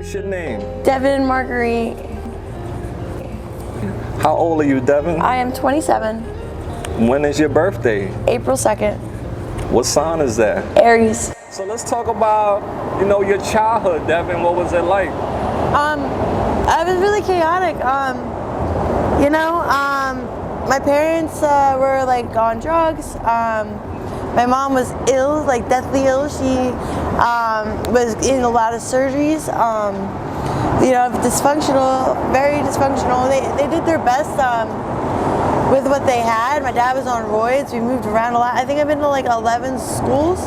What's your name? Devin Marguerite. How old are you, Devin? I am 27. When is your birthday? April 2nd. What sign is that? Aries. So let's talk about, your childhood, Devin. What was it like? I was really chaotic. My parents were like on drugs. My mom was ill, like deathly ill. She was in a lot of surgeries. Dysfunctional, very dysfunctional. They did their best with what they had. My dad was on roids. We moved around a lot. I think I've been to like 11 schools.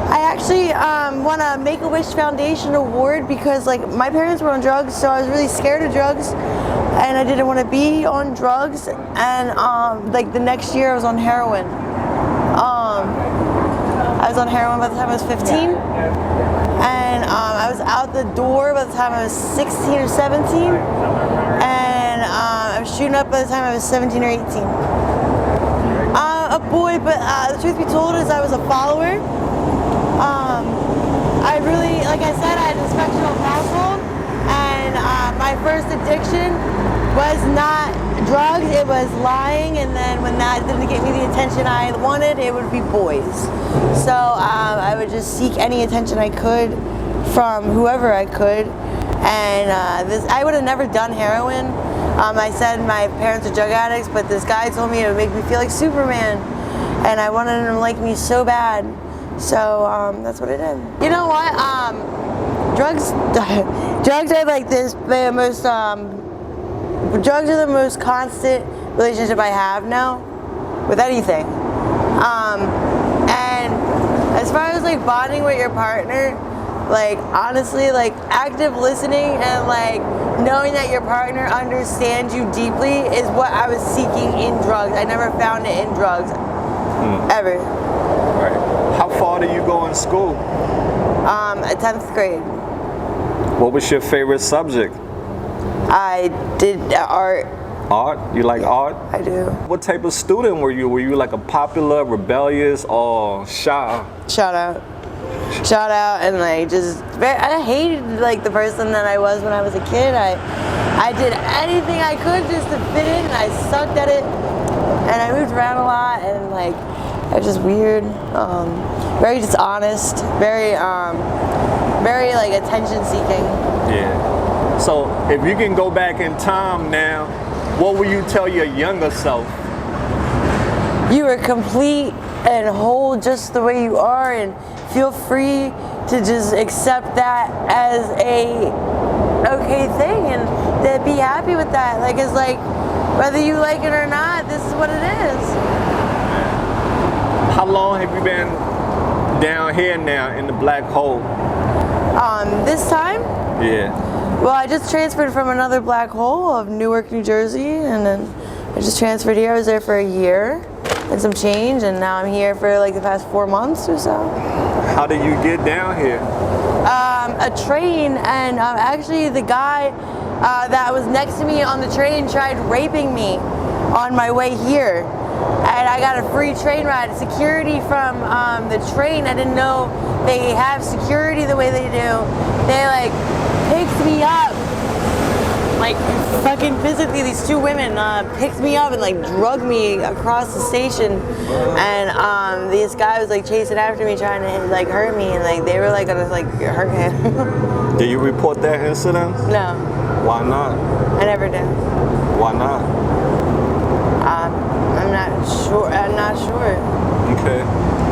I actually won a Make-A-Wish Foundation award because like my parents were on drugs, so I was really scared of drugs and I didn't want to be on drugs, and like the next year I was on heroin. I was on heroin by the time I was 15, and I was out the door by the time I was 16 or 17, and I was shooting up by the time I was 17 or 18. A boy, but the truth be told is I was a follower. I really, like I said, I had a dysfunctional household, and my first addiction was not drugs, it was lying, and then when that didn't get me the attention I wanted, it would be boys. So I would just seek any attention I could from whoever I could, and I would have never done heroin. I said my parents are drug addicts, but this guy told me it would make me feel like Superman, and I wanted him to like me so bad. So that's what I did. You know what? Drugs are like this. The most drugs are the most constant relationship I have now with anything. And as far as like bonding with your partner, like honestly, like active listening and like knowing that your partner understands you deeply is what I was seeking in drugs. I never found it in drugs, ever. Right. How far do you go in school? 10th grade. What was your favorite subject? I did art. Art? You like art? I do. What type of student were you? Were you like a popular, rebellious, or shy? Shout out, and like I hated like the person that I was when I was a kid. I did anything I could just to fit in, and I sucked at it, and I moved around a lot, and like I was just weird, very dishonest, very like attention seeking. Yeah. So if you can go back in time now, what will you tell your younger self? You are complete and whole just the way you are, and feel free to just accept that as a okay thing, and to be happy with that. Like it's like whether you like it or not, this is what it is. How long have you been down here now in the black hole? This time? Yeah. Well, I just transferred from another black hole of Newark, New Jersey, and then I just transferred here. I was there for a year and some change, and now I'm here for like the past 4 months or so. How did you get down here? A train, and actually the guy that was next to me on the train tried raping me on my way here. And I got a free train ride. Security from the train, I didn't know they have security the way they do. They like picked me up, like fucking physically. These two women picked me up and like drugged me across the station. And this guy was like chasing after me, trying to like hurt me, and like they were like gonna like hurt him. Did you report that incident? No. Why not? I never did. Why not? I'm not sure. Okay.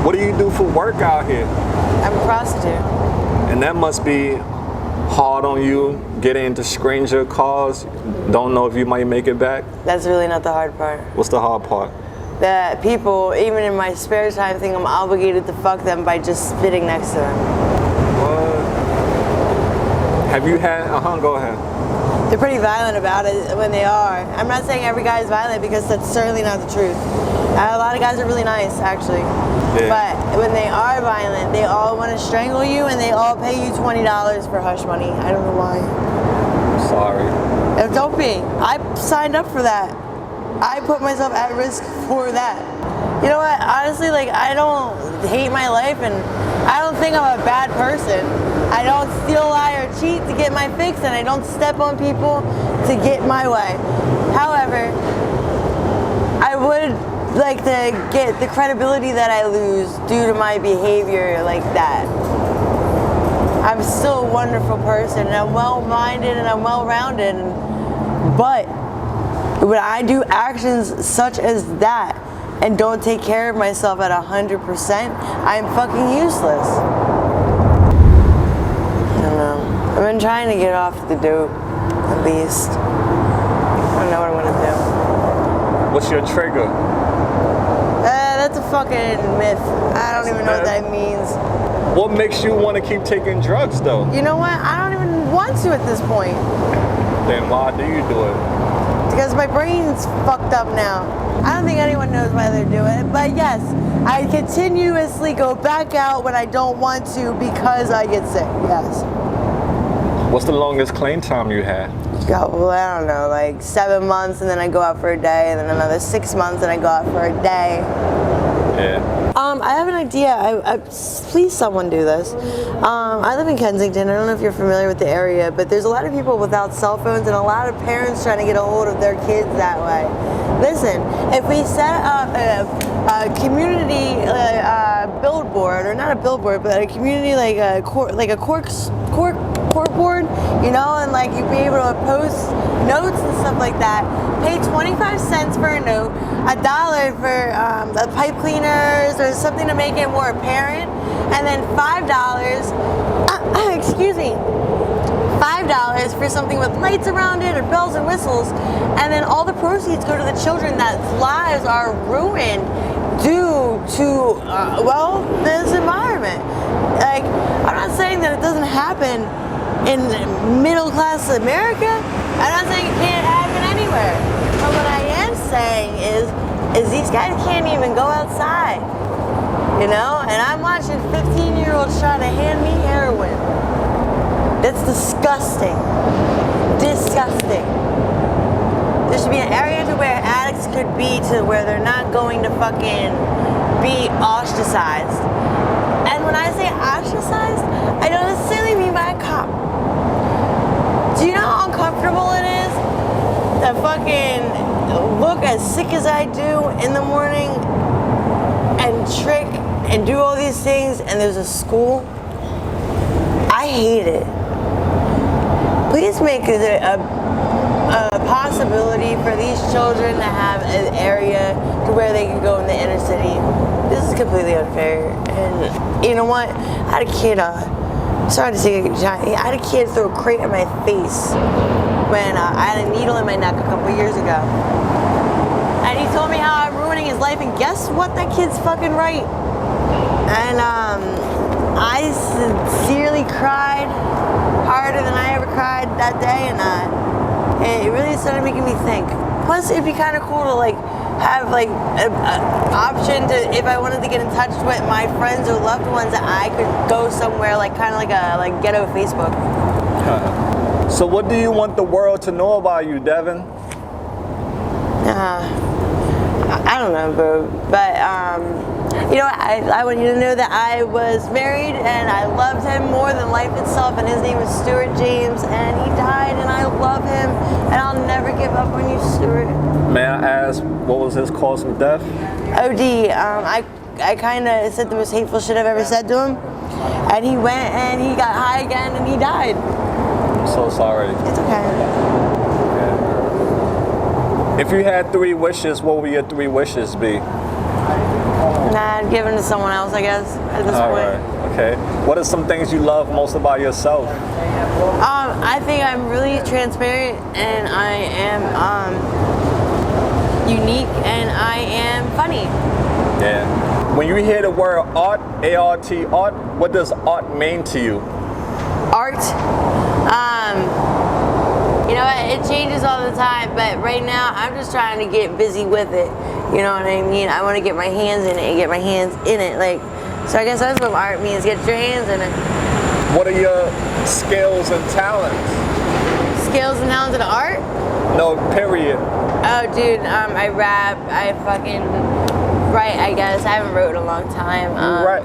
What do you do for work out here? I'm a prostitute. And that must be hard on you, getting into stranger cars, don't know if you might make it back? That's really not the hard part. What's the hard part? That people, even in my spare time, think I'm obligated to fuck them by just spitting next to them. What? Have you had, go ahead. They're pretty violent about it when they are. I'm not saying every guy is violent because that's certainly not the truth. A lot of guys are really nice, actually. Yeah. But when they are violent, they all want to strangle you and they all pay you $20 for hush money. I don't know why. Sorry. Don't be. I signed up for that. I put myself at risk for that. You know what? Honestly, like, I don't hate my life, and I don't think I'm a bad person. I don't steal, lie, or cheat to get my fix, and I don't step on people to get my way. However, I would like to get the credibility that I lose due to my behavior like that. I'm still a wonderful person, and I'm well-minded, and I'm well-rounded, but when I do actions such as that and don't take care of myself at 100%, I'm fucking useless. I don't know. I've been trying to get off the dope, at least. I don't know what I'm gonna do. What's your trigger? That's a fucking myth. I don't even know what that means. What makes you want to keep taking drugs, though? You know what? I don't even want to at this point. Then why do you do it? Because my brain's fucked up now. I don't think anyone knows why they do it, but yes, I continuously go back out when I don't want to because I get sick, yes. What's the longest clean time you had? Well, I don't know, like 7 months, and then I go out for a day, and then another 6 months, and I go out for a day. Yeah. I have an idea. Please, someone do this. I live in Kensington. I don't know if you're familiar with the area, but there's a lot of people without cell phones and a lot of parents trying to get a hold of their kids that way. Listen, if we set up a community billboard, or not a billboard, but a community like a cork board, you know, and like you'd be able to post notes and stuff like that. Pay 25 cents for a note, $1 for the pipe cleaners or something to make it more apparent, and then $5, excuse me, $5 for something with lights around it or bells and whistles, and then all the proceeds go to the children that lives are ruined due to, well, this environment. Like, I'm not saying that it doesn't happen in middle class America. I'm not saying it can't happen anywhere. But what I am saying is these guys can't even go outside, you know? And I'm watching 15-year-olds try to hand me heroin. That's disgusting. Disgusting. There should be an area to where addicts could be, to where they're not going to fucking be ostracized. And when I say ostracized, I don't necessarily mean by a cop. Do you know how uncomfortable it is to fucking look as sick as I do in the morning and trick and do all these things, and there's a school? I hate it. Please make it a possibility for these children to have an area to where they can go in the inner city. This is completely unfair. And you know what? I had a kid, sorry to say, I had a kid throw a crate in my face when I had a needle in my neck a couple years ago. And he told me how I'm ruining his life, and guess what? That kid's fucking right. And I sincerely cried harder than I ever cried that day, and it really started making me think. Plus, it'd be kind of cool to like have like an option to, if I wanted to get in touch with my friends or loved ones, that I could go somewhere like kind of like a ghetto Facebook. So what do you want the world to know about you, Devin? I don't know, bro. But you know, I want you to know that I was married and I loved him more than life itself, and his name is Stuart James, and he died, and I love him, and I'll never give up on you, Stuart. May I ask, what was his cause of death? OD. I kind of said the most hateful shit I've ever said to him, and he went and he got high again and he died. I'm so sorry. It's okay. If you had 3 wishes, what would your 3 wishes be? Nah, I'd give them to someone else, I guess, at this point. Right. Okay. What are some things you love most about yourself? I think I'm really transparent, and I am unique, and I am funny. Yeah. When you hear the word art, A-R-T, art, what does art mean to you? Art? You know, it changes all the time, but right now I'm just trying to get busy with it. You know what I mean? I want to get my hands in it and get my hands in it. Like, so I guess that's what art means, get your hands in it. What are your skills and talents? Skills and talents in art? No, period. Oh, dude, I rap, I fucking write, I guess. I haven't wrote in a long time.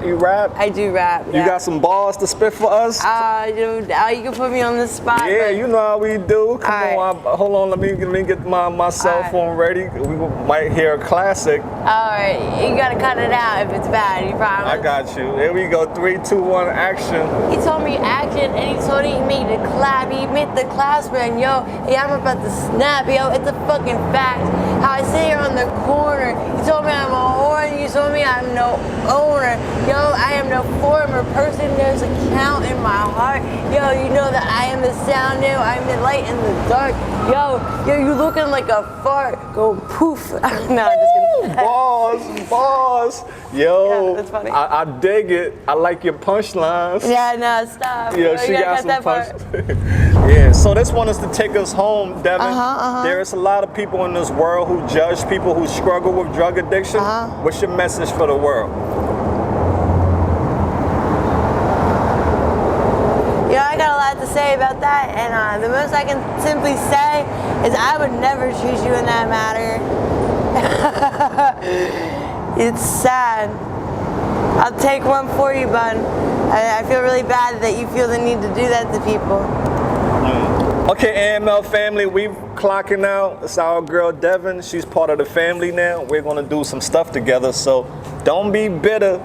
You rap? I do rap. You got some balls to spit for us? You can put me on the spot. Yeah, you know how we do. Come right. on, hold on. Let me get my cell phone ready. We might hear a classic. All right, you gotta cut it out if it's bad. You promise? I got you. Here we go. 3, 2, 1, action. He told me action, and he told me to clap. He made the class man, yo. Yeah, I'm about to snap, yo. It's a fucking fact. How I sit here on the corner. You told me I'm a whore, and you told me I'm no owner. Yo, I am no former person. There's a count in my heart. Yo, you know that I am the sound now. I'm the light in the dark. Yo, you looking like a fart. Go poof. No, I'm just kidding. Boss. Yo, Yeah, that's funny. I dig it. I like your punchlines. Yeah, no, stop. Yeah, You she gotta got cut some that punch. part. Yeah, so this one is to take us home, Devin. Uh-huh. There's a lot of people in this world who judge people who struggle with drug addiction. What's your message for the world? I got a lot to say about that, and the most I can simply say is I would never choose you in that matter. It's sad. I'll take one for you, bud. I feel really bad that you feel the need to do that to people. Okay, AML family, we've clocking out. It's our girl Devin. She's part of the family now. We're gonna do some stuff together, so don't be bitter,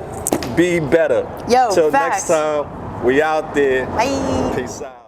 be better. Yo, Till facts. next time, we out there. Bye. Peace out.